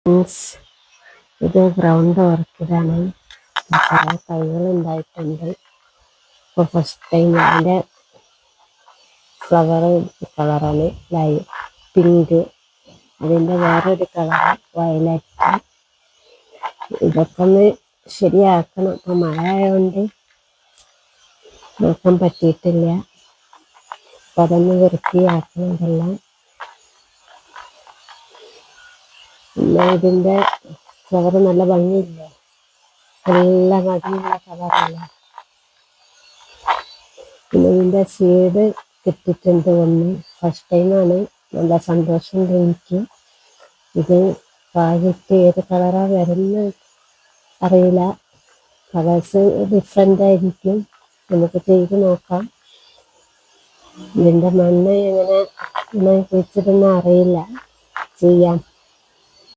Means ഇത് ground ഓർക്കിഡാണ്. കുറേ തൈകൾ ഉണ്ടായിട്ടുണ്ട്. ഇപ്പോൾ ഫസ്റ്റ് ടൈം അതിൻ്റെ ഫ്ലവർ കളറാണ് പിങ്ക്, അതിൻ്റെ വേറൊരു കളർ വയലറ്റ്. ഇതൊക്കെ ഒന്ന് ശരിയാക്കണം. ഇപ്പം മഴ ആയതുകൊണ്ട് നോക്കാൻ പറ്റിയിട്ടില്ല. അപ്പം അതൊന്ന് വൃത്തിയാക്കണം ഇതെല്ലാം. പിന്നെ ഇതിൻ്റെ ഫ്ലവർ നല്ല ഭംഗിയില്ലേ, നല്ല ഭംഗിയുള്ള കളറല്ല. പിന്നെ ഇതിൻ്റെ സീഡ് കിട്ടിയിട്ടുണ്ട് ഒന്ന്. ഫസ്റ്റ് ടൈമാണ്. നല്ല സന്തോഷമുണ്ട് എനിക്ക്. ഇത് പാകിയിട്ട് ഏത് കളറാണ് വരുന്നത് അറിയില്ല. കളേഴ്സ് ഡിഫറെൻ്റ് ആയിരിക്കും. നമുക്ക് ചെയ്ത് നോക്കാം. ഇതിൻ്റെ മണ്ണ് എങ്ങനെ കുഴിച്ചിടുന്ന അറിയില്ല. ചെയ്യാം.